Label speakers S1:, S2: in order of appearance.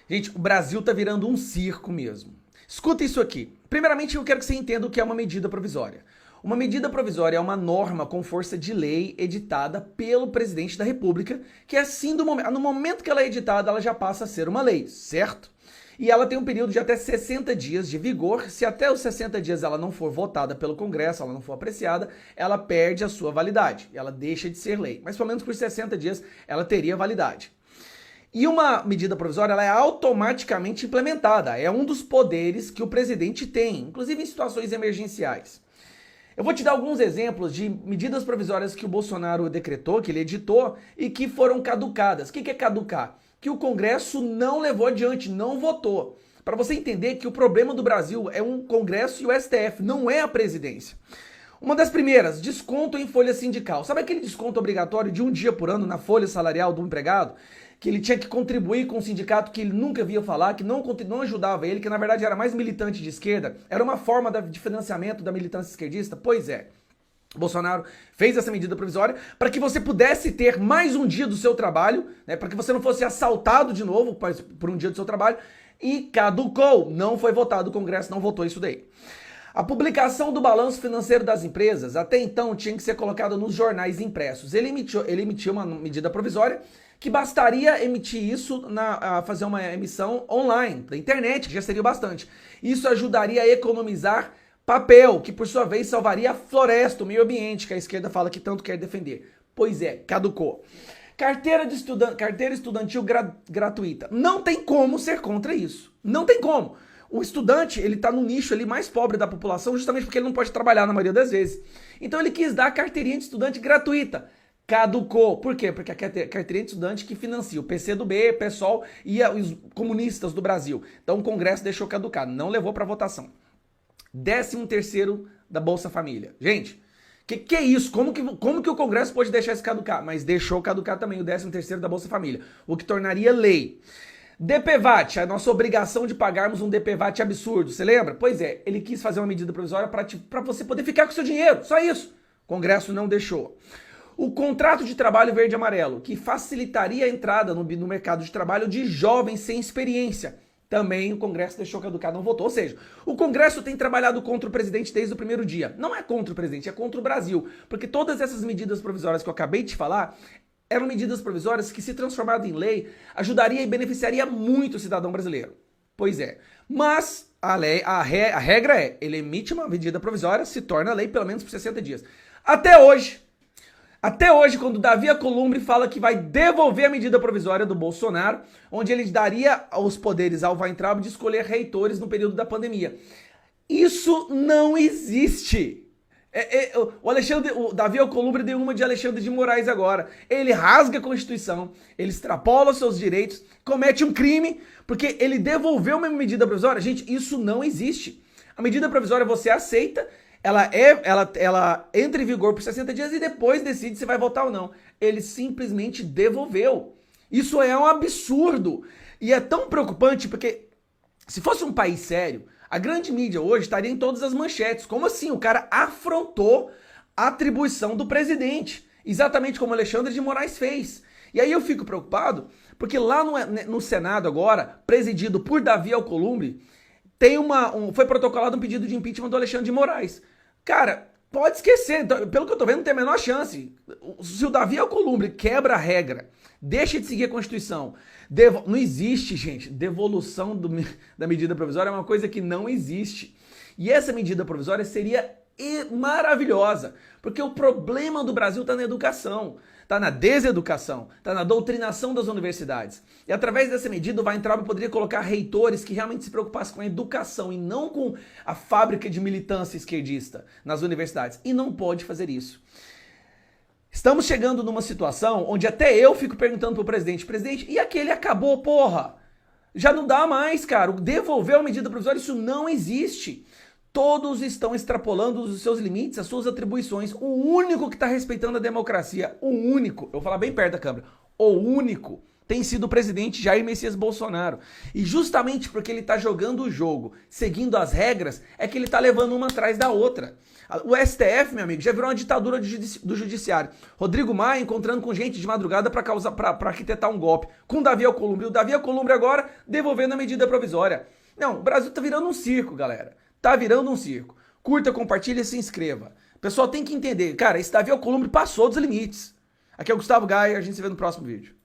S1: Gente, o Brasil tá virando um circo mesmo. Escuta isso aqui. Primeiramente, eu quero que você entenda o que é uma medida provisória. Uma medida provisória é uma norma com força de lei editada pelo presidente da República, que assim, no momento que ela é editada, ela já passa a ser uma lei, certo? E ela tem um período de até 60 dias de vigor. Se até os 60 dias ela não for votada pelo Congresso, ela não for apreciada, ela perde a sua validade. Ela deixa de ser lei. Mas pelo menos por 60 dias ela teria validade. E uma medida provisória ela é automaticamente implementada. É um dos poderes que o presidente tem, inclusive em situações emergenciais. Eu vou te dar alguns exemplos de medidas provisórias que o Bolsonaro decretou, que ele editou, e que foram caducadas. O que é caducar? Que o Congresso não levou adiante, não votou. Para você entender que o problema do Brasil é um Congresso e o STF, não é a presidência. Uma das primeiras, desconto em folha sindical. Sabe aquele desconto obrigatório de um dia por ano na folha salarial do empregado? Que ele tinha que contribuir com um sindicato que ele nunca via falar, que não ajudava ele, que na verdade era mais militante de esquerda, era uma forma de financiamento da militância esquerdista? Pois é. Bolsonaro fez essa medida provisória para que você pudesse ter mais um dia do seu trabalho, né, para que você não fosse assaltado de novo por um dia do seu trabalho, e caducou. Não foi votado, o Congresso não votou isso daí. A publicação do balanço financeiro das empresas, até então, tinha que ser colocada nos jornais impressos. Ele emitiu uma medida provisória que bastaria emitir isso, fazer uma emissão online, da internet, que já seria bastante. Isso ajudaria a economizar papel, que por sua vez salvaria a floresta, o meio ambiente, que a esquerda fala que tanto quer defender. Pois é, caducou. Carteira estudantil gratuita. Não tem como ser contra isso. Não tem como. O estudante, ele tá no nicho ali mais pobre da população, justamente porque ele não pode trabalhar na maioria das vezes. Então ele quis dar a carteirinha de estudante gratuita. Caducou. Por quê? Porque a carteirinha de estudante que financia o PCdoB, PSOL e os comunistas do Brasil. Então o Congresso deixou caducar, não levou para votação. 13º da Bolsa Família. Gente, que é isso? Como que o Congresso pode deixar isso caducar? Mas deixou caducar também o 13º da Bolsa Família, o que tornaria lei. DPVAT, a nossa obrigação de pagarmos um DPVAT absurdo, você lembra? Pois é, ele quis fazer uma medida provisória para você poder ficar com seu dinheiro, só isso. O Congresso não deixou. O contrato de trabalho verde e amarelo, que facilitaria a entrada no mercado de trabalho de jovens sem experiência. Também o Congresso deixou caducar, não votou. Ou seja, o Congresso tem trabalhado contra o presidente desde o primeiro dia. Não é contra o presidente, é contra o Brasil. Porque todas essas medidas provisórias que eu acabei de falar eram medidas provisórias que, se transformadas em lei, ajudaria e beneficiaria muito o cidadão brasileiro. Pois é. Mas a regra é, ele emite uma medida provisória, se torna lei pelo menos por 60 dias. Até hoje, quando Davi Alcolumbre fala que vai devolver a medida provisória do Bolsonaro, onde ele daria os poderes ao Weintraub de escolher reitores no período da pandemia. Isso não existe. O Davi Alcolumbre deu uma de Alexandre de Moraes agora. Ele rasga a Constituição, ele extrapola os seus direitos, comete um crime, porque ele devolveu uma medida provisória. Gente, isso não existe. A medida provisória você aceita, ela entra em vigor por 60 dias e depois decide se vai votar ou não. Ele simplesmente devolveu. Isso é um absurdo. E é tão preocupante porque, se fosse um país sério, a grande mídia hoje estaria em todas as manchetes. Como assim? O cara afrontou a atribuição do presidente. Exatamente como Alexandre de Moraes fez. E aí eu fico preocupado, porque lá no Senado agora, presidido por Davi Alcolumbre, foi protocolado um pedido de impeachment do Alexandre de Moraes. Cara, pode esquecer, pelo que eu tô vendo, não tem a menor chance. Se o Davi Alcolumbre quebra a regra, deixa de seguir a Constituição, não existe, gente, devolução da medida provisória é uma coisa que não existe. E essa medida provisória seria maravilhosa, porque o problema do Brasil está na educação, está na deseducação, está na doutrinação das universidades. E através dessa medida, o Weintraub poderia colocar reitores que realmente se preocupassem com a educação e não com a fábrica de militância esquerdista nas universidades. E não pode fazer isso. Estamos chegando numa situação onde até eu fico perguntando pro presidente, e aquele acabou, porra? Já não dá mais, cara. Devolver a medida provisória, isso não existe. Todos estão extrapolando os seus limites, as suas atribuições. O único que está respeitando a democracia, o único, eu vou falar bem perto da câmera, o único tem sido o presidente Jair Messias Bolsonaro. E justamente porque ele tá jogando o jogo, seguindo as regras, é que ele tá levando uma atrás da outra. O STF, meu amigo, já virou uma ditadura do judiciário. Rodrigo Maia encontrando com gente de madrugada para arquitetar um golpe. Com Davi Alcolumbre. O Davi Alcolumbre agora devolvendo a medida provisória. Não, o Brasil tá virando um circo, galera. Tá virando um circo. Curta, compartilha e se inscreva. O pessoal tem que entender, cara, esse Davi Alcolumbre passou dos limites. Aqui é o Gustavo Gaia, a gente se vê no próximo vídeo.